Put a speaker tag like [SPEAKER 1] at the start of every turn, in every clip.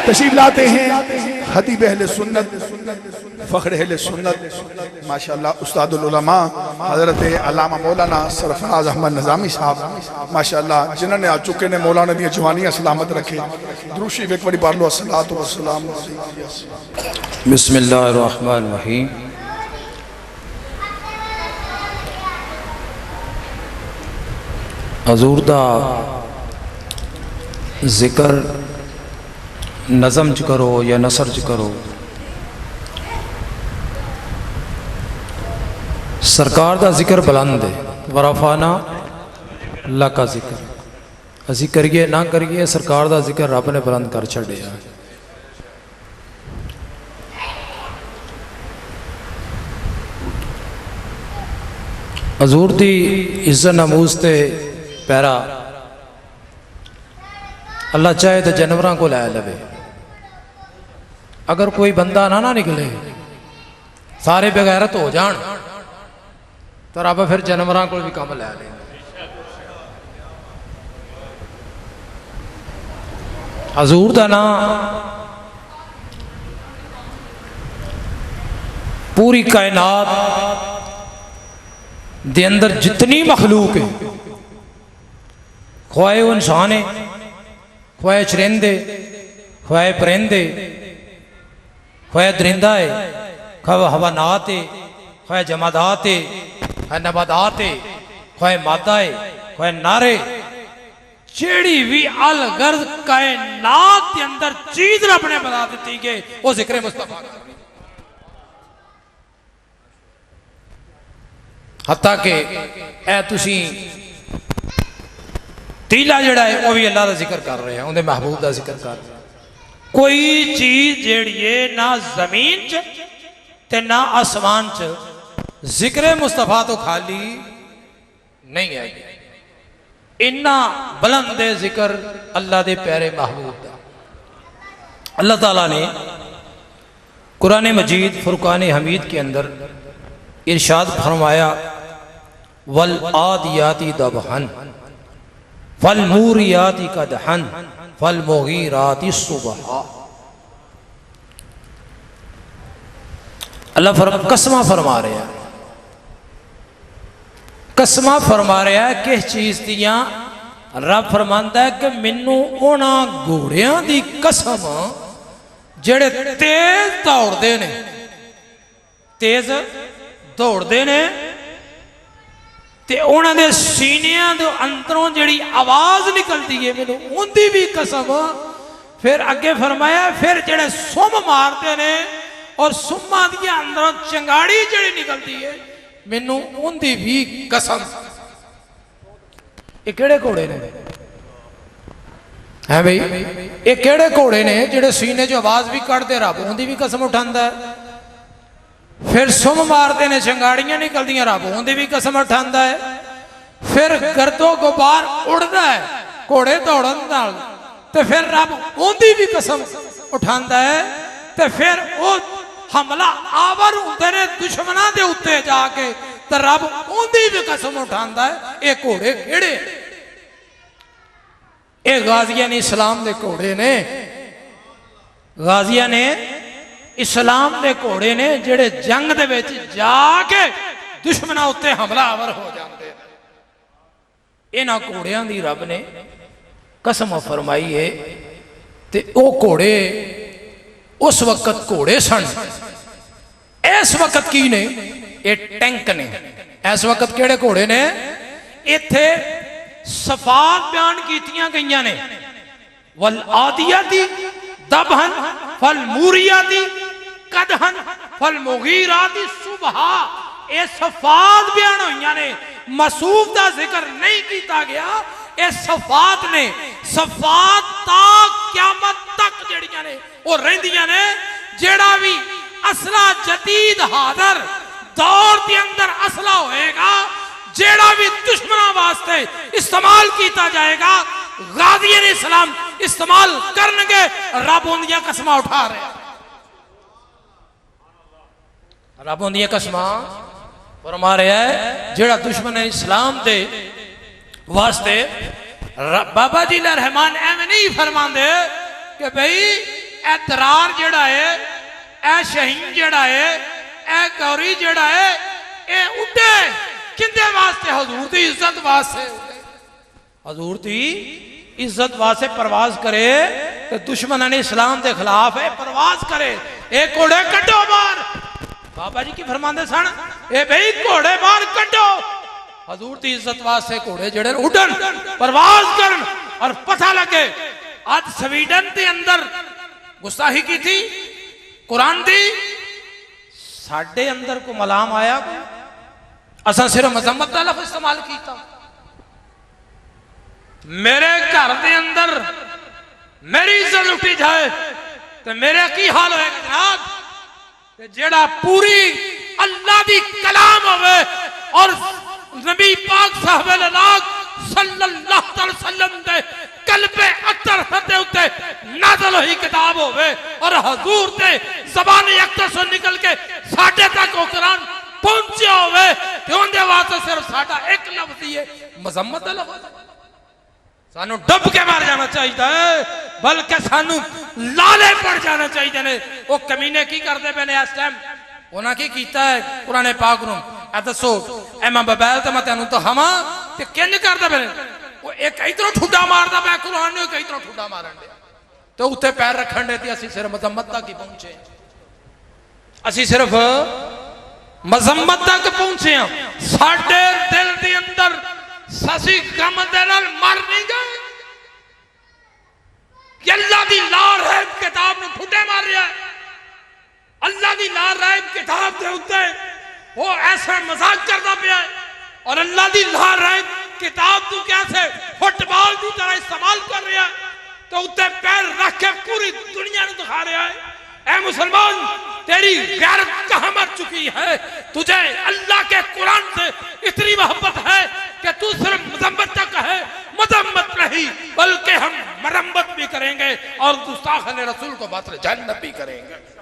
[SPEAKER 1] तशरीफ लाते हैं खतीब अहले सुन्नत फ़ख्र अहले सुन्नत माशाअल्लाह उस्तादुल उलमा हज़रत अल्लामा मौलाना सरफराज अहमद निज़ामी साहब माशाअल्लाह जिन्होंने आ चुके ने मौलाना दी जवानियां सलामत रखे। द्रूशी एक बारी पढ़ लो अस्सलातु वस्सलाम।
[SPEAKER 2] बिस्मिल्लाहिर्रहमानिर्रहीम। हजूर दा जिक्र नज़म च करो या नसर च करो, सरकार दा जिक्र बुलंद है। वरफाना लका जिक्र असी करिए ना करिए, सरकार दा जिक्र रब ने बुलंद कर छड़िया। हजूर दी इज्जत नमूज ते पैरा अल्लाह चाहे तो जानवरों को लै लवे। अगर कोई बंदा ना निकले, सारे बेगैरत हो जान, तो रब फिर जानवरों को भी काम लै ले। हजूर का ना पूरी कायनात दे अंदर जितनी मखलूक है, ख्वाए वो इंसान है, ख्वाए चरिंदे, ख्वाए परिंदे, ख्वाए दरिंदा है, ख्वाए हवानात है, ख्वाए जमादात है, ख्वाए नबादात है, ख्वाए मादा है, ख्वाए नारे, जेड़ी भी अलगर्द कायनात के अंदर चीज रब ने बता दी कि वो जिक्र मुस्तफा। हत्ता के ए तुसी तीला जड़ा है वह भी अल्लाह का जिक्र कर रहे हैं, उनके महबूब का जिक्र कर रहे हैं। कोई चीज जेड़ी है ना जमीन च ते ना आसमान च जिक्र मुस्तफा तो खाली नहीं है। इन्ना बुलंद है जिक्र अल्लाह के प्यारे महबूब का। अल्लाह ताला ने कुरान मजीद फुरकान हमीद के अंदर इरशाद फरमाया, वल आदियाती दबहन फल मूरियाती कदहन फल मुगीराती सुबहा। अल्लाह कसमा फरमा रहा है, कसमा फरमा रहा है किस चीज दियां। रब फरमांदा है कि मैनू उन्हां घोड़ियां दी कसम जेड़े तेज दौड़ते ने, तेज दौड़ते ने ते उन्हां दे सीनियां दे अंदरों जिहड़ी आवाज निकलती है, मैनू उनदी भी कसम। फिर अगे फरमाया फिर जेड़े सुम मारते ने और सुम्मा दी अंदरों चंगाड़ी जिहड़ी निकलती है, मैनू उनदी भी कसम। ये केड़े घोड़े ने है भाई? ये केड़े घोड़े ने जेड़े सीने जो आवाज भी कढ़ते, रब उनदी भी कसम उठांदा है। फिर सुम मारते ने, चंगाड़ियां निकलदियां, रब उनदी भी कसम उठांदा है। फिर गर्दो गुबार उड़दा है घोड़े दौड़न नाल, ते फिर रब उनदी भी कसम उठांदा है। ते फिर वो हमला आवर होंदे ने दुश्मनां दे उत्ते जाके, ते रब उनदी भी कसम उठांदा है। ये घोड़े केड़े? ये गाजियां ने इस्लाम दे घोड़े ने, गाजियां ने इस्लाम दे घोड़े ने जेड़े जंग दे विच जाके दुश्मनां उत्ते हमलावर हो जाते हैं। इन्हां घोड़ियां दी रब ने कसम फरमाई है। ते वो घोड़े उस वक्त घोड़े सन, इस वक्त की ने? ये टैंक ने। इस वक्त केड़े घोड़े ने? इत्थे सफात बयान कीतियां गईयां ने, वल आदियाती दबहन फल मूरियाती कदहन फल मुगीराती सुबहा। ये सफात बयान हुई ने, मसूफ का जिक्र नहीं किया गया। ये सफात ने, सफात ता क़यामत तक जड़ियां ने वो रहिंदियां ने। जेड़ा भी असला जदीद हादर दौर के अंदर असला होएगा, जेड़ा भी दुश्मनों वास्ते इस्तेमाल किया जाएगा, गाज़ी इस्लाम इस्तेमाल करनगे। रब उनदियां कसमां उठा रहे, रब उनदियां कसमां फरमा रहा है। जेड़ा दुश्मन इस्लाम दे वास्ते बाबा जी रहमान एवं नहीं फरमाते कि भाई ए दरार जड़ा है, ए शहीन जड़ा है, ए गौरी जड़ा है, ए उड़े किंदे वास्ते? हजूर की इज्जत वास्ते। हजूर की इज्जत वास्ते परवाज करे तो दुश्मन ने इस्लाम के खिलाफ है, परवाज करे। एक घोड़े कड्डो बाहर, बाबा जी की फरमाते सन, ए भाई घोड़े बाहर कड्डो। हजूर की इज्जत वास्ते घोड़े जड़े उड़न, परवाज करन और पता लगे। आज स्वीडन के अंदर गुस्ताही की थी कुरान दी, साडे अंदर को मलाम आया, असा सिर्फ मजम्मत का लफ्ज इस्तेमाल किया। मेरे घर के अंदर मेरी इज्जत लुटी जाए तो मेरा की हाल होएगा जनाब? जेड़ा पूरी अल्लाह दी कलाम होवे और नबी पाक साहब सल्लल्लाहु अलैहि वसल्लम दे कल्बे अतर हते उते नाज़िल हुई किताब होवे और हजूर दे ज़बान अख्तर से निकल के साडे तक वो कुरान पहुंचे होवे ते उनदे वास्ते सिर्फ साडा एक लफ्ज ही है, मजम्मत दा लफ्ज। सानू डब के मार जाना चाहिए, बल्कि सानू लाले पड़ जाना चाहिए ने। वो कमीने की करते पे ने इस टाइम? उन्हें की कीता है कुरान पाक नूं? ए दसो, ए मैं मोबाइल ते मैं तेनू तो हवा ते किंज करदे पे? वो एक इधरों ठुड्डा मारदा पे कुरान नूं, एक इधरों ठुड्डा मारन दे ते उत्ते पैर रखण दे ते असीं सिर्फ मजम्मत तक ही पहुंचे। असीं सिर्फ मजम्मत तक पहुंचे हां। साडे दिल दे अंदर ससी गम दे नाल मर नहीं गए कि अल्लाह दी लारहैब किताब नूं ठुड्डे मार रहा है। अल्लाह दी लारहैब किताब दे उत्ते वो ऐसा मजाक करता पिया है और अल्लाह दी लारहैब किताब तू कैसे फुटबॉल की तरह इस्तेमाल कर रहा है तो उत्ते पैर रख के पूरी दुनिया नूं दिखा रहा है। ऐ मुसलमान, तेरी गैरत कहां मर चुकी है? तुझे अल्लाह के कुरान से इतनी मोहब्बत है कि तू सिर्फ मजम्मत तक है, मजम्मत नहीं बल्कि हम मरम्मत भी करेंगे और गुस्ताखान रसूल को बात जन्नत भी करेंगे।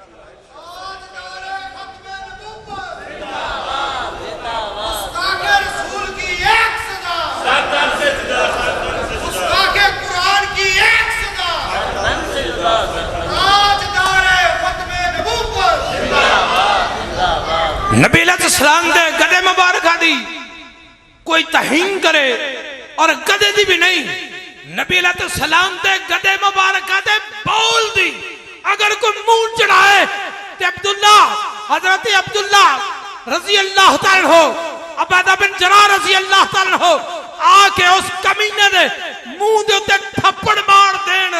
[SPEAKER 2] नबी अलैहिस्सलाम दे गदे मुबारक दी कोई तहीन करे और गदे दी भी नहीं। नबी अलैहिस्सलाम दे गदे मुबारक दे बोल दी अगर कोई मुंह चढ़ाए ते अब्दुल्ला, हजरत अब्दुल्ला रजी अल्लाह तआला हो, अबादा बिन जरा रजी अल्लाह तआला हो, आके उस कमीने दे मुंह दे उत्ते थप्पड़ मार देन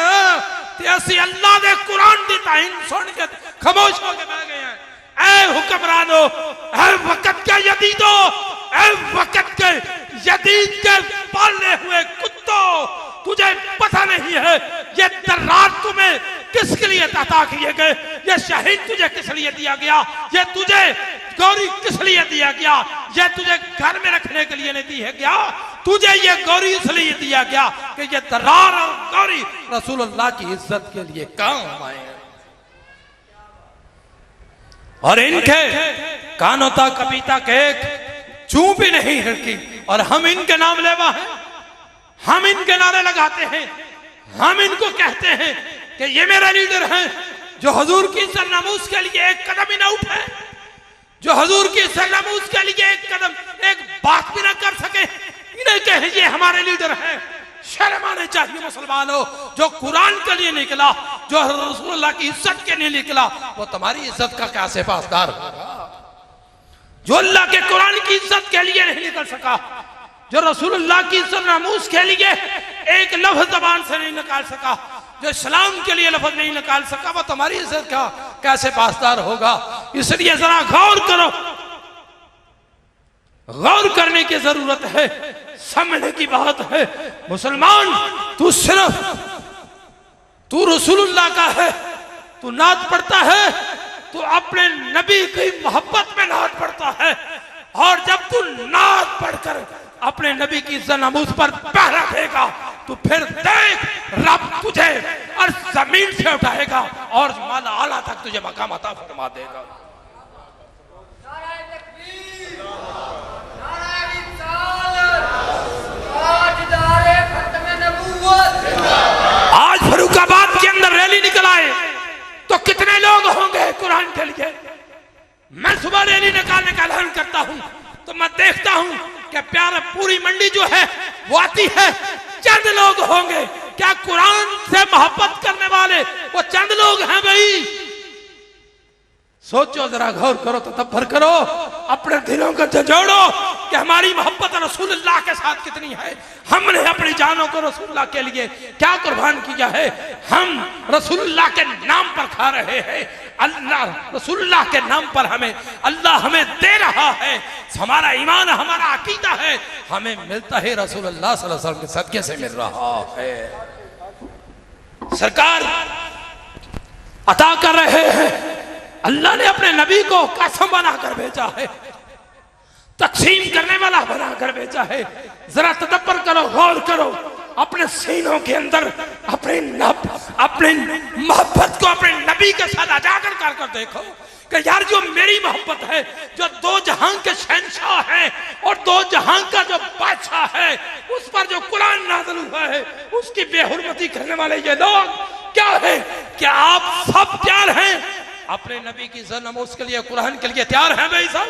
[SPEAKER 2] ते असी अल्लाह दे कुरान दी तहीन सुन के खामोश होके बैठ गए हैं। ऐ हुक्मरानो, ऐ वक्त के यदीदो, ऐ वक्त के यदीद के पाले हुए कुत्तों, तुझे पता नहीं है ये दर्रार तुम्हें किसके लिए अता किए गए? ये शहीद तुझे किस लिए दिया गया? ये तुझे गौरी किस लिए दिया गया? ये तुझे घर में रखने के लिए नहीं दिया गया, तुझे ये गौरी इसलिए दिया गया कि ये दर्रार और गौरी रसूलुल्लाह की इज्जत के लिए काम आए और इनके कानों तक कभी तक एक चूं भी नहीं हिड़की और हम इनके नाम लेवा हैं, हम इनके नारे लगाते हैं, हम इनको कहते हैं कि ये मेरा लीडर है जो हजूर की सरनामूस के लिए एक कदम ही ना उठे, जो हजूर की सरनामूस के लिए एक कदम एक बात भी ना कर सके। इन्हें कहे ये हमारे लीडर है। शर्म आने चाहिए मुसलमानों, जो कुरान के लिए निकला, जो रसूलुल्लाह की इज्जत के लिए निकला, वो तुम्हारी इज्जत का कैसे पासदार होगा? जो अल्लाह के कुरान की इज्जत के लिए नहीं निकल सका, जो रसूलुल्लाह की इज्जत नामूस के लिए एक लफ्ज जबान से नहीं निकाल सका, जो इस्लाम के लिए लफ्ज नहीं निकाल सका, वो तुम्हारी इज्जत का कैसे पासदार होगा? इसलिए जरा गौर करो, गौर करने की जरूरत है, समझने की बात है। मुसलमान, तू सिर्फ तू रसूलुल्लाह का है, तू नात पढ़ता है, तू अपने नबी की मोहब्बत में नात पढ़ता है और जब तू नात पढ़कर अपने नबी की इज्जत नामूस पर पहरा देगा तो फिर देख रब तुझे और जमीन से उठाएगा और माला आला तक तुझे मकाम अता फरमा देगा। आज फरूखाबाद के अंदर रैली निकल आए, तो कितने लोग होंगे कुरान के लिए। मैं सुबह रैली निकालने का ऐलान करता हूं तो मैं देखता हूं कि प्यारा पूरी मंडी जो है वो आती है, चंद लोग होंगे। क्या कुरान से मोहब्बत करने वाले वो चंद लोग हैं भाई? सोचो जरा, गौर करो, तदब्बर करो, अपने दिलों को झंझोड़ो कि हमारी मोहब्बत रसूलुल्लाह के साथ कितनी है। हमने अपनी जानों को रसूलुल्लाह के लिए क्या कुर्बान किया है। हम रसूलुल्लाह के नाम पर खा रहे हैं, अल्लाह रसूलुल्लाह के नाम पर हमें अल्लाह हमें दे रहा है। हमारा ईमान, हमारा अकीदा है, हमें मिलता है रसूलुल्लाह सल्लल्लाहु अलैहि वसल्लम के सदके से मिल रहा है। सरकार अता कर रहे हैं, अल्लाह ने अपने नबी को कसम बनाकर भेजा है, तकसीम करने वाला बनाकर भेजा है। जरा तदब्बर करो, गौर करो, अपने सीनों के अंदर अपने मोहब्बत को अपने नबी के साथ उजागर कर देखो कि यार जो मेरी मोहब्बत है, जो दो जहां के शहंशाह है और दो जहां का जो बादशाह है, उस पर जो कुरान नाज़िल हुआ है, उसकी बेहुरमती करने वाले ये लोग क्या है? क्या आप सब तैयार हैं अपने नबी की इज्जत नमूज के लिए, कुरान के लिए तैयार हैं भाई साहब?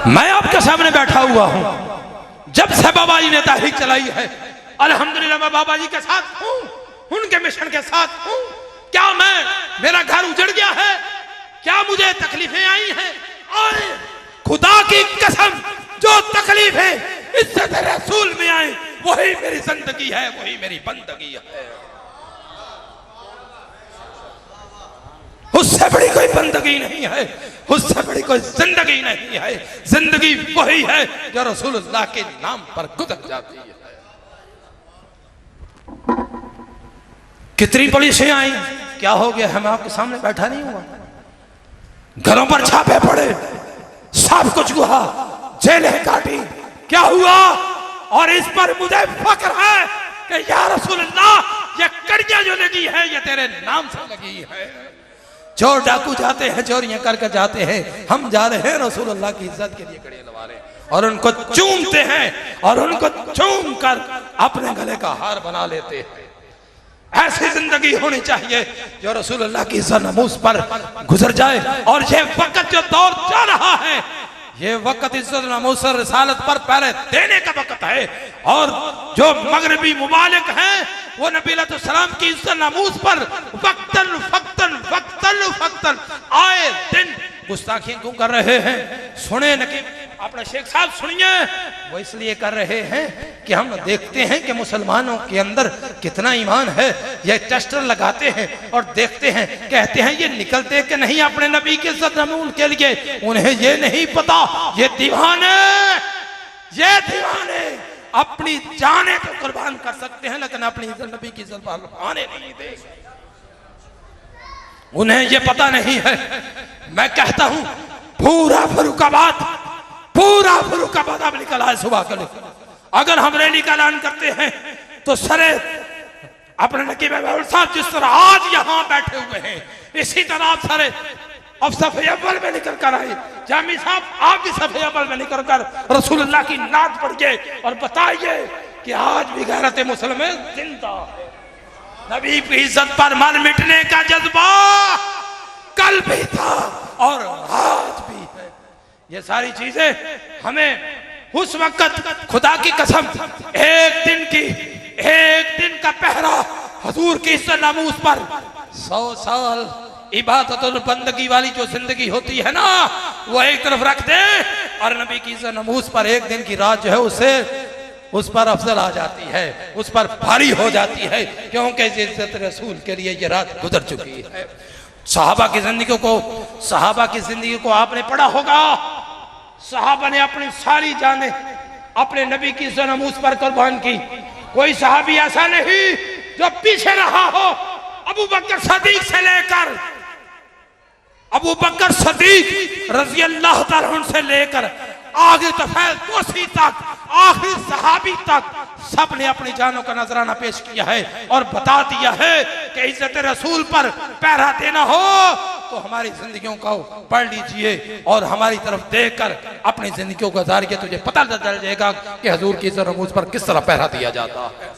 [SPEAKER 2] मैं आपके सामने बैठा हुआ हूं, जब से बाबा जी ने तहरीक चलाई है, अल्हम्दुलिल्लाह मैं बाबा जी के साथ हूं, उनके मिशन के साथ हूं। क्या मेरा घर उजड़ गया है? क्या मुझे तकलीफें आई हैं? और खुदा की कसम, जो तकलीफें इज्जत रसूल में आए वही मेरी जिंदगी है, वही मेरी बंदगी है। उससे बड़ी कोई बंदगी नहीं है, उससे बड़ी कोई जिंदगी नहीं है। जिंदगी वही है जो रसूलुल्लाह के नाम पर गुजर जाती है। कितनी पुलिसें आई, क्या हो गया? हम आपके सामने बैठा नहीं हुआ, घरों पर छापे पड़े, सब कुछ हुआ, जेलें काटी, क्या हुआ? और इस पर मुझे फख्र है कि या रसूलुल्लाह, ये कड़ियां जो लगी है ये तेरे नाम से लगी है। चोर डाकू जाते हैं, चोरियां करके जाते हैं, हम जा रहे हैं रसूलुल्लाह की इज्जत के लिए कड़े लगा रहे हैं और उनको चूमते हैं और उनको चूम कर अपने गले का हार बना लेते हैं। ऐसी जिंदगी होनी चाहिए जो रसूलुल्लाह की इज्जत नमूज पर गुजर जाए। और ये वक्त जो दौर जा रहा है, ये वक्त इज्जत नमूज और रिसालत पर पहले देने का वक्त है। और जो मगरबी मुमालिक हैं वो नबी अलैहिस्सलाम की इज्जत नमूज पर वक्तन फक्तन वक्तन फक्तन आए दिन गुस्ताखियां क्यों कर रहे हैं? सुने नकीब अपने शेख साहब सुनिए, वो इसलिए कर रहे हैं कि हम देखते हैं कि मुसलमानों के अंदर कितना ईमान है। ये टेस्टर लगाते हैं और देखते हैं, कहते हैं ये निकलते कि नहीं अपने नबी के इज्जत नमूज के लिए। उन्हें ये नहीं पता, ये दीवाने अपनी जाने तो कुर्बान कर सकते हैं लेकिन अपनी इज्जत नबी की इज्जत आने नहीं देंगे। उन्हें ये पता नहीं है। मैं कहता हूं पूरा फरुखाबाद अब निकल आए सुबह के लिए। अगर हम रैली का ऐलान करते हैं तो सरे अपने नकीब साहब जिस तरह आज यहां बैठे हुए हैं, इसी तरह आप सारे अब सफे अव्वल में निकल कर आए। जामी साहब आप भी सफे अव्वल में निकल कर रसूलुल्लाह की नात पढ़िए और बताइए कि आज भी गैरत मुसलमान जिंदा है। नबी की इज्जत पर मर मिटने का जज्बा कल भी था और आज भी है। ये सारी चीजें हमें उस वक्त खुदा की कसम एक दिन का पहरा हुजूर की इज्जत नमूज पर 100 साल इबादत और बंदगी वाली जो जिंदगी होती है ना, वो एक तरफ रख दे और नबी की इज्जत नमूज पर एक दिन की रात जो है उससे उस पर अफजल आ जाती है, उस पर भारी हो जाती है, क्योंकि इज्जत रसूल के लिए ये रात गुजर चुकी है। सहाबा की जिंदगी को आपने पढ़ा होगा। सहाबा ने अपनी सारी जानें अपने नबी की इज्जत नमूज पर कुर्बान की। कोई सहाबी ऐसा नहीं जो पीछे रहा हो। अबू बकर सदीक से लेकर अबू बकर सदीक रजी अल्लाह तआला अन्हु से लेकर आगे तफैल तक आखिरी सहाबी तक सब ने अपनी जानों का नजराना पेश किया है और बता दिया है कि इज्जत रसूल पर पहरा देना हो तो हमारी जिंदगियों को पढ़ लीजिए और हमारी तरफ देखकर अपनी जिंदगियों को गुजारिए, तुझे पता चल जाएगा कि हुजूर की इज्जत रमूज पर किस तरह पहरा दिया जाता है।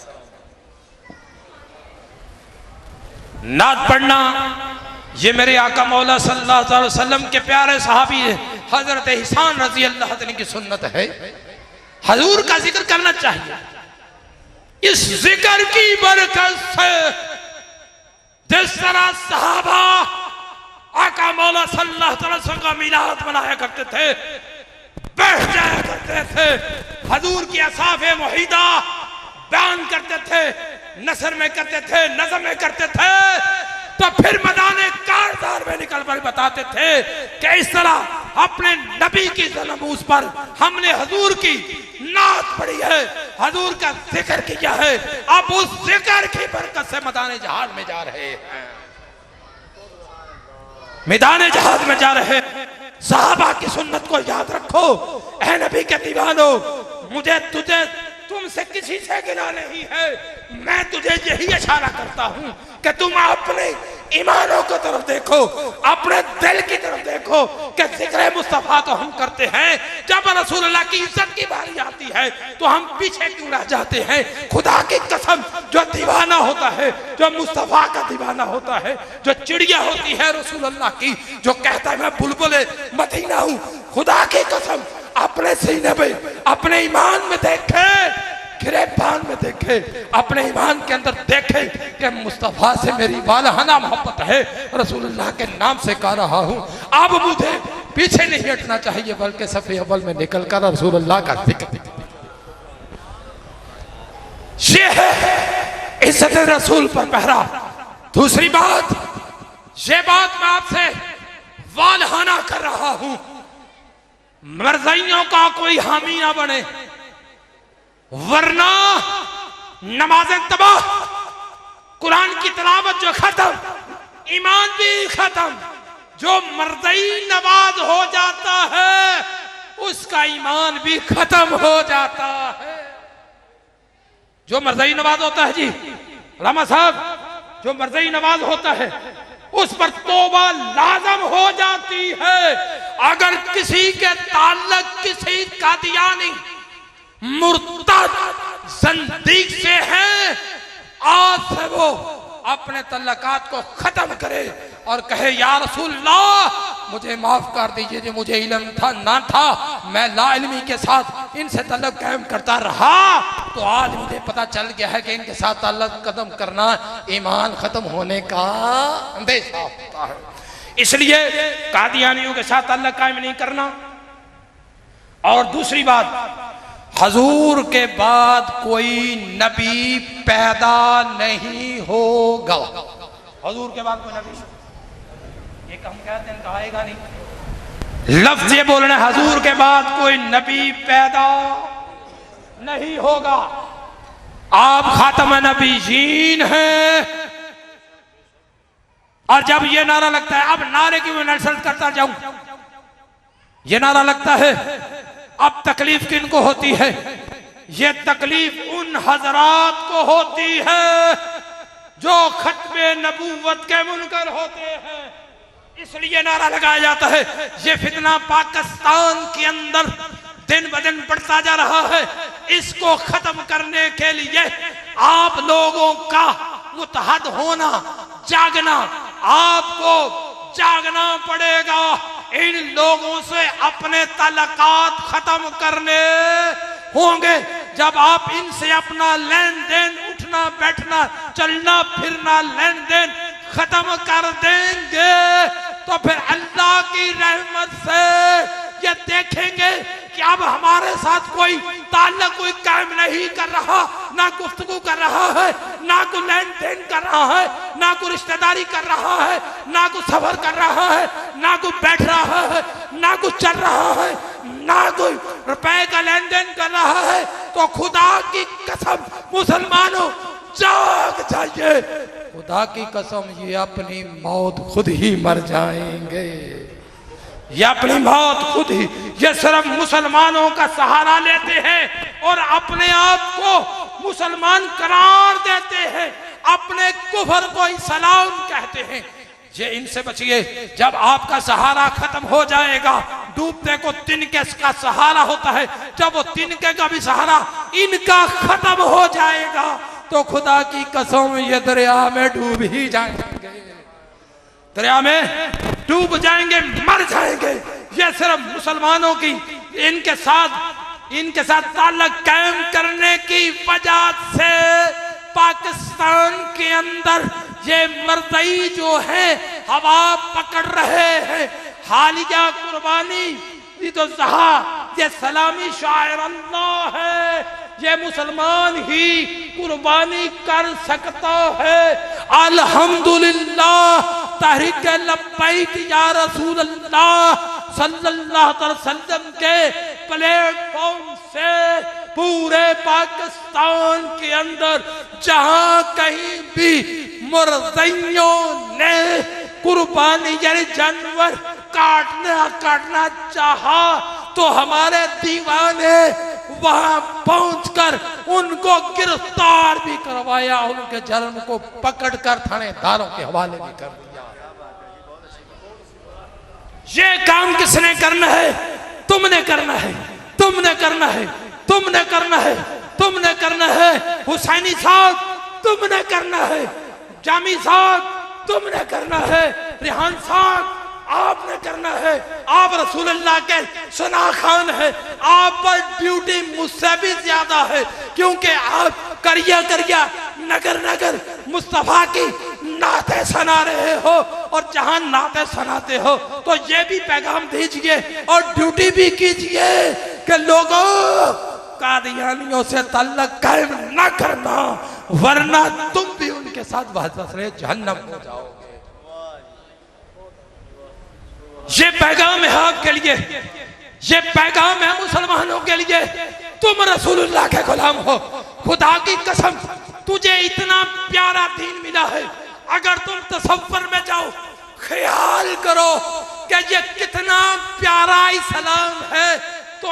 [SPEAKER 2] नात पढ़ना ये मेरे आका मौला सल्लल्लाहु अलैहि वसल्लम के प्यारे सहाबी हजरत हिसान रजी अल्लाह तआला की सुन्नत है। हुजूर का जिक्र करना चाहिए। इस जिक्र की बरकत से जिस तरह सहाबा आका मौला सल्लल्लाहु अलैहि वसल्लम का मिलाद मनाया करते थे, बैठ जाया करते थे, हुजूर की असाफ़े मुहीदा बयान करते थे, नसर में करते थे, नज़म में करते थे, तो फिर मैदाने कारदार में निकल कर बताते थे कि इस तरह अपने नबी की ज़नमूस पर हमने हुजूर की नात पढ़ी है, हुजूर का जिक्र किया है, अब उस जिक्र की बरकत से मैदाने जहाज में जा रहे हैं, मैदाने जहाज में जा रहे हैं। सहाबा की सुन्नत को याद रखो। ऐ नबी के दीवानो, मुझे तुझे तुमसे किसी से गिला नहीं है, मैं तुझे यही इशारा करता हूं कि तुम अपने ईमानों की तरफ देखो, अपने दिल की तरफ देखो कि जिक्र मुस्तफा तो हम करते हैं, जब रसूलुल्लाह की इज्जत की बारी आती है तो हम पीछे क्यों रह जाते हैं। खुदा की कसम, जो दीवाना होता है, जो मुस्तफा का दीवाना होता है, जो चिड़िया होती है रसूलुल्लाह की, जो कहता है मैं बुलबुल मदीना हूं, खुदा की कसम अपने सीने पे, अपने ईमान में देखे, गिरेबान में देखे, अपने ईमान के अंदर देखे कि मुस्तफा से मेरी वालहाना मोहब्बत है, रसूलुल्लाह के नाम से कह रहा हूं। अब मुझे पीछे नहीं हटना चाहिए, बल्कि सफ़े अव्वल में निकलकर रसूलुल्लाह का जिक्र। ये है इज्जत रसूल पर पहरा। दूसरी बात, ये बात मैं आपसे वालहाना कर रहा हूं, मर्ज़ियों का कोई हामी ना बने, वरना नमाजें तबाह, कुरान की तिलावत जो खत्म, ईमान भी खत्म। जो मर्ज़ी नमाज हो जाता है उसका ईमान भी खत्म हो जाता है। जो मर्ज़ी नमाज होता है जी रामा साहब, जो मर्ज़ी नमाज होता है उस पर तौबा लाजम हो जाती है। अगर किसी के ताल्लुक किसी कादियानी मुर्तद ज़ंदीक से है, आज से वो अपने तल्लकात को खत्म करे और कहे या रसूलल्लाह मुझे माफ कर दीजिए, जो मुझे इल्म था ना था, मैं लाइल्मी के साथ इनसे तल्लुक कायम करता रहा, तो आज मुझे पता चल गया है कि इनके साथ तल्लुक खत्म करना ईमान खत्म होने का अंदेशा होता है। इसलिए कादियानियों के साथ तल्लुक कायम नहीं करना। और दूसरी बात, हुजूर के बाद कोई नबी पैदा नहीं होगा। हुजूर के बाद कोई नबी, ये हम कहते हैं कहेगा नहीं, लफ्ज ये बोलना, हुजूर के बाद कोई नबी पैदा नहीं होगा। आप खातम नबीयीन हैं। और जब ये नारा लगता है, अब नारे की मैं नसरत करता जाऊं, ये नारा लगता है, अब तकलीफ किनको होती है? ये तकलीफ उन हजरात को होती है जो खत्मे नबूवत के मुनकर होते हैं। इसलिए नारा लगाया जाता है। ये फितना पाकिस्तान के अंदर दिन ब दिन बढ़ता जा रहा है। इसको खत्म करने के लिए आप लोगों का मुतहद होना, जागना, आपको जागना पड़ेगा। इन लोगों से अपने तल्लकात खत्म करने होंगे। जब आप इनसे अपना लेन देन, उठना बैठना, चलना फिरना, लेन देन खत्म कर देंगे तो फिर अल्लाह की रहमत से ये देखेंगे कि अब हमारे साथ कोई ताल्लुक कोई कायम नहीं कर रहा, ना गुफ्तगू कर रहा है, ना कोई लेन देन कर रहा है, ना कोई रिश्तेदारी कर रहा है, ना कोई सफर कर रहा है, ना कोई बैठ रहा है, ना कोई चल रहा है, ना कोई रुपए का लेन देन कर रहा है। तो खुदा की कसम मुसलमानों, जाग जाइए, खुदा की कसम ये अपनी मौत खुद ही मर जाएंगे, ये अपनी मौत खुद ही। ये सिर्फ मुसलमानों का सहारा लेते हैं और अपने आप को मुसलमान करार देते हैं, अपने कुफर को इस्लाम कहते हैं। ये इनसे बचिए, जब आपका सहारा खत्म हो जाएगा, डूबते को तिनके का सहारा होता है, जब वो तिनके का भी सहारा इनका खत्म हो जाएगा तो खुदा की कसम ये दरिया में डूब ही जाएंगे, दरिया में डूब जाएंगे, मर जाएंगे। ये सिर्फ मुसलमानों की इनके साथ ताल्लुक कायम करने की वजह से पाकिस्तान के अंदर ये मर्दई जो है हवा पकड़ रहे हैं। हालिया कुर्बानी तो जहा ये सलामी शायर अल्लाह है, ये मुसलमान ही कुर्बानी कर सकता है। अल्हम्दुलिल्लाह तहरीक लब्बैक या रसूल अल्लाह सल्लल्लाहु अलैहि वसल्लम के प्लेटफॉर्म से पूरे पाकिस्तान के अंदर जहां कहीं भी मुर्दइयों ने कुर्बानी यानी जानवर काटना चाहा तो हमारे दीवाने वहां पहुंचकर उनको गिरफ्तार भी करवाया, उनके जन्म को पकड़कर थानेदारों के हवाले भी कर दिया। ये काम किसने करना है? तुमने करना है, तुमने करना है, तुमने करना है, तुमने करना है। हुसैनी साहब तुमने करना है, जामी साहब तुमने करना है, रिहान साहब आपने करना है। आप रसूलुल्लाह के सुना खान है, आप पर ड्यूटी मुझसे भी ज्यादा है, क्योंकि आप करिया नगर नगर मुस्तफा की नाते सुना रहे हो, और जहां नाते सुनाते हो तो ये भी पैगाम दीजिए और ड्यूटी भी कीजिए कि लोगों कादियानियों से ताल्लुक कायम न करना, वरना तुम भी उनके साथ वसरे जहन्नम हो जाओगे। ये पैगाम है आपके लिए, ये पैगाम है मुसलमानों के लिए। तुम रसूलुल्लाह के गुलाम हो। खुदा की कसम तुझे इतना प्यारा दीन मिला है, अगर तुम तसव्वुर में जाओ, ख्याल करो कि ये कितना प्यारा इस्लाम है, तो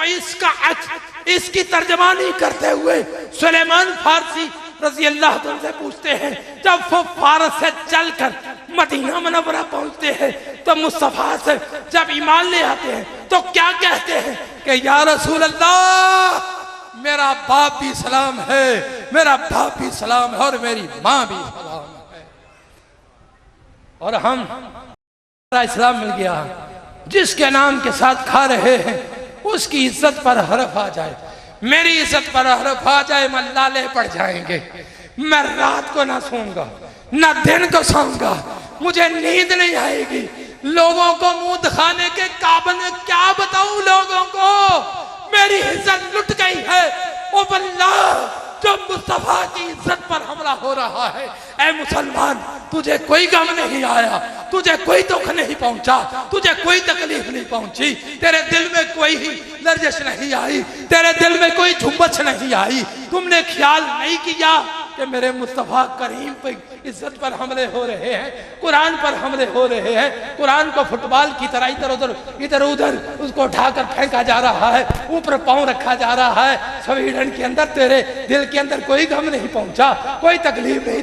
[SPEAKER 2] इसकी तर्जमानी करते हुए सुलेमान फारसी रजी अल्लाह से पूछते हैं, जब वो फारस से चलकर मदीना मुनव्वरा पहुंचते हैं तो मुस्तफा से जब ईमान ले आते हैं तो क्या कहते हैं कि या रसूल अल्लाह मेरा बाप भी सलाम है, मेरा बाप भी सलाम है और मेरी माँ भी सलाम है, और हम इस्लाम मिल गया। जिसके नाम के साथ खा रहे हैं उसकी इज्जत पर हरफ आ जाए, मेरी इज्जत पर हरफ आ जाए, मैं लाले पड़ जाएंगे। मैं रात को ना सोऊंगा ना दिन को सोऊंगा, मुझे नींद नहीं आएगी। लोगों को मुंह दिखाने के काबिल में क्या बताऊं लोगों को, मेरी इज्जत लुट गई है। ओ अल्लाह, जो मुस्तफा की इज्जत पर हमला हो रहा है, ऐ मुसलमान तुझे कोई गम नहीं आया, तुझे कोई दुख नहीं पहुंचा, तुझे कोई तकलीफ नहीं पहुंची, तेरे दिल में कोई ही लर्जिश नहीं आई, तेरे दिल में कोई झुंबच नहीं आई। तुमने ख्याल नहीं किया कि मेरे मुस्तफा करीम पे इज्जत पर हमले हो रहे हैं, कुरान पर हमले हो रहे हैं, कुरान को फुटबॉल की तरह इधर उधर उसको उठाकर फेंका जा रहा है, ऊपर पांव रखा जा रहा है। स्वीडन के अंदर तेरे दिल के अंदर कोई गम नहीं पहुंचा, कोई तकलीफ नहीं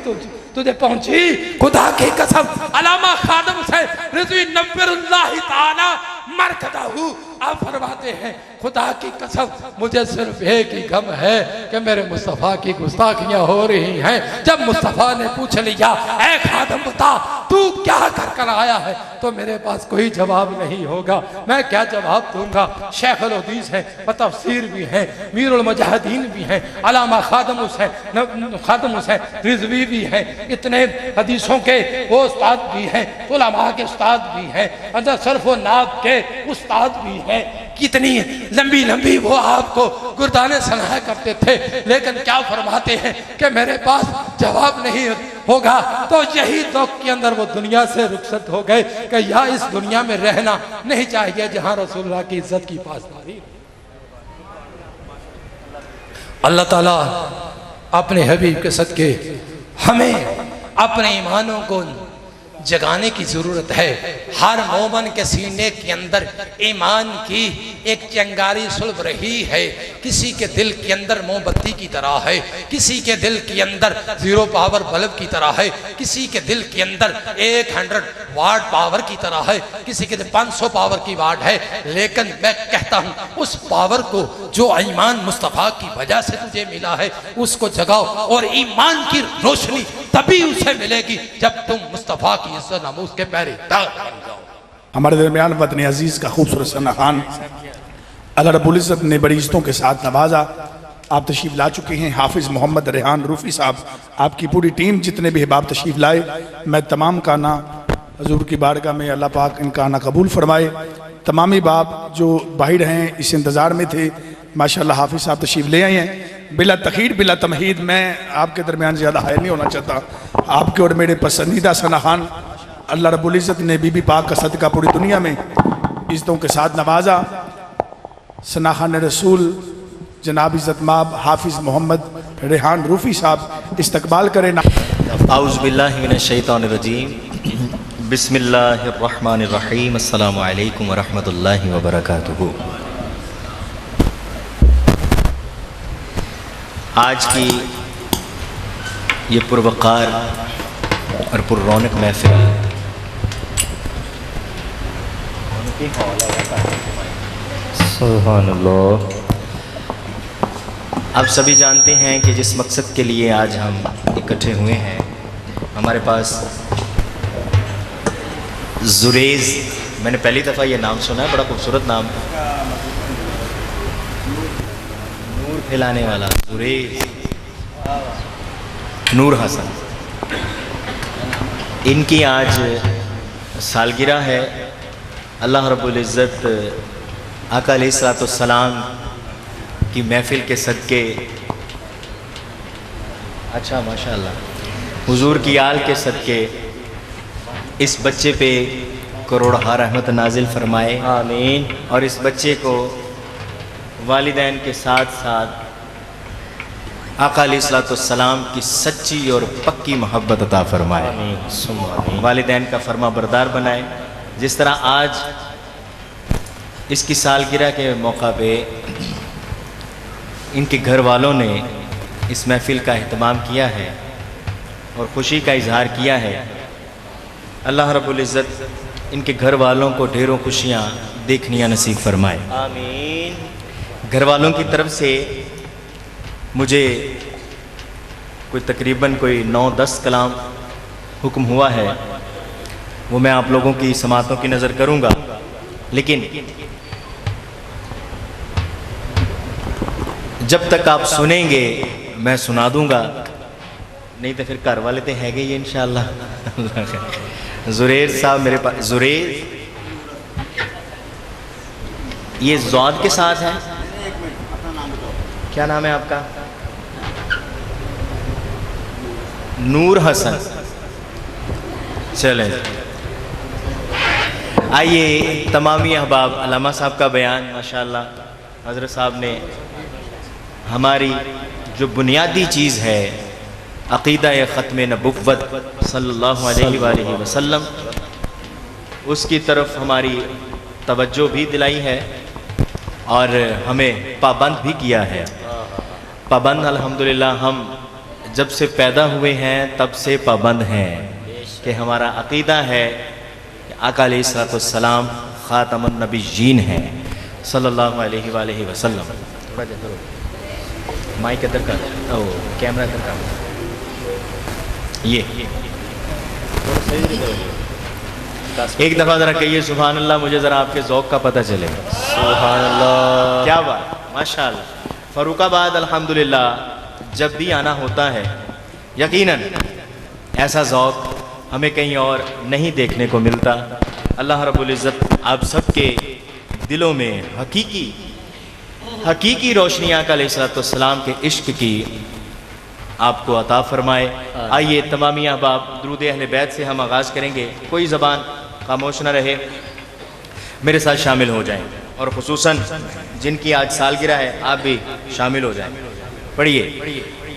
[SPEAKER 2] तुझे पहुंची। खुदा की कसम, अल्लामा खादिम हुसैन रिज़वी नव्वरुल्लाह ताला मरकज़हू आप फरमाते हैं, खुदा की कसम मुझे सिर्फ एक ही गम है कि मेरे मुस्तफ़ा की गुस्ताखियां हो रही हैं। जब मुस्तफ़ा ने पूछ लिया, ऐ खादिम बता तू क्या कर आया है, तो मेरे पास कोई जवाब नहीं होगा, मैं क्या जवाब दूंगा। शेख अल हदीस है, तफसीर भी हैं, मीरुल मुजाहिदीन भी हैं, अल्लामा खादिम हुसैन रिज़वी भी हैं, इतने हदीसों के वो उस्ताद भी हैं, उलमा के उस्ताद भी हैं, अंदर सर्फ व नाब के उस्ताद भी हैं। कितनी लंबी लंबी वो आपको गुरदाने सुनाया करते थे, लेकिन क्या फरमाते हैं कि मेरे पास जवाब नहीं होगा। तो यही दुख के अंदर वो दुनिया से रुखसत हो गए कि या इस दुनिया में रहना नहीं चाहिए जहां रसूलुल्लाह की इज्जत की पासदारी। अल्लाह ताला अपने हबीब के सदके हमें अपने ईमानों को जगाने की ज़रूरत है। हर मोमन के सीने के अंदर ईमान की एक चिंगारी सुलभ रही है। किसी के दिल के अंदर मोमबत्ती की तरह है, किसी के दिल के अंदर 0 पावर बल्ब की तरह है, किसी के दिल के अंदर 100 वाट पावर की तरह है, किसी के 500 पावर की वाट है। लेकिन मैं कहता हूँ उस पावर को जो ईमान मुस्तफ़ा की वजह से तुझे मिला है उसको जगाओ, और ईमान की रोशनी तभी उसे मिलेगी जब तुम मुस्तफ़ा की इज्जत नामूस के पहरेदार बन जाओ।
[SPEAKER 1] हमारे दरमियान वतन अजीज़ का खूबसूरत सना खान अल्लाह रब्बुल इज़्ज़त ने बड़ी इज़्ज़तों के साथ नवाजा। आप तशरीफ़ ला चुके हैं। हाफिज़ मोहम्मद रेहान रूफ़ी साहब, आपकी पूरी टीम, जितने भी अहबाब तशरीफ़ लाए, मैं तमाम का ना हजूर की बारगाह में अल्लाह पाक इनका आना कबूल फरमाए। तमामी बाप जो बाहर हैं इस इंतज़ार में थे, माशाअल्लाह हाफिज़ साहब तशरीफ़ ले आए हैं। बिला तखीर बिला तमहीद मैं आपके दरमियान ज़्यादा हायर नहीं होना चाहता। आपके और मेरे पसंदीदा सना खान अल्लाह रब्बुल इज़्ज़त ने बीबी पाक का सदका पूरी दुनिया में इज़्ज़तों के साथ नवाजा। सना खान रसूल जनाब इज़्ज़त माब हाफिज़ मोहम्मद रेहान रूफ़ी साहब इस्तकबाल करें।
[SPEAKER 3] औज़ु बिल्लाहि मिनश शैतानिर रजीम, बिस्मिल्लाहिर रहमानिर रहीम, अस्सलामु अलैकुम व रहमतुल्लाहि व बरकातुहू। आज की ये पुरवकार और पुररौनक महफिल सुभानअल्लाह। आप सभी जानते हैं कि जिस मकसद के लिए आज हम इकट्ठे हुए हैं, हमारे पास जुरेज, मैंने पहली दफ़ा ये नाम सुना है, बड़ा खूबसूरत नाम, नूर फैलाने वाला जुरेज, नूर हसन, इनकी आज सालगिरह है। अल्लाह रब्बुल इज़्ज़त आका अलैहिस्सलाम की महफिल के सदके, अच्छा माशाअल्लाह, हुजूर की आल के सदके इस बच्चे पे करोड़हा रहमत नाजिल फरमाए, आमीन। और इस बच्चे को वालिदैन के साथ साथ आका अलैहिस्सलाम की सच्ची और पक्की मोहब्बत अता फरमाए, आमीन। वालिदैन का फरमा बरदार बनाए। जिस तरह आज इसकी सालगिरह के मौका पे इनके घर वालों ने इस महफिल का अहतमाम किया है और ख़ुशी का इजहार किया है, अल्लाह रब्बुल इज़्ज़त इनके घर वालों को ढेरों खुशियाँ देखनियाँ नसीब फरमाए, आमीन। घर वालों की तरफ से मुझे तकरीबन 9-10 कलाम हुक्म हुआ है, वो मैं आप लोगों की समातों की नज़र करूँगा, लेकिन जब तक आप सुनेंगे मैं सुना दूँगा, नहीं तो फिर घर वाले तो हैगे ही इंशाअल्लाह। जुरेर साहब मेरे पास, जुरेर ये ज़ौद के साथ है, क्या नाम है आपका? नूर हसन। चलें, आइए तमामी अहबाब, अल्लामा साहब का बयान माशाअल्लाह हज़रत साहब ने हमारी जो बुनियादी चीज़ है अक़ीदा ख़त्म नबुव्वत सल्लल्लाहु अलैहि वसल्लम, उसकी तरफ हमारी तवज्जो भी दिलाई है और हमें पाबंद भी किया है। पाबंद अल्हम्दुलिल्लाह हम जब से पैदा हुए हैं तब से पाबंद हैं कि हमारा अक़ीदा है कि आका अलैहिस्सलाम ख़ातमुन नबिय्यीन हैं सल्लल्लाहु अलैहि वसल्लम। थोड़ा जल्दी माइक इधर कर, ओ कैमरा इधर कर, ये एक दफ़ा ज़रा कहिए सुभान अल्लाह, मुझे ज़रा आपके ज़ौक़ का पता चले। सुभान अल्लाह, क्या बात, माशाअल्लाह। फ़र्रुखाबाद अल्हम्दुलिल्लाह जब भी आना होता है यकीनन ऐसा ज़ौक़ हमें कहीं और नहीं देखने को मिलता। अल्लाह रब्बुल इज़्ज़त आप सबके दिलों में हकीकी रोशनी आका अलैहिस्सलाम के इश्क की आपको अता फरमाए। आइए तमामी अहबाब दुरूद अहले बैत से हम आगाज़ करेंगे। कोई ज़बान खामोश न रहे, मेरे साथ शामिल हो जाएं और ख़ुसूसन जिनकी आज सालगिरह है आप भी शामिल हो जाएं। पढ़िए।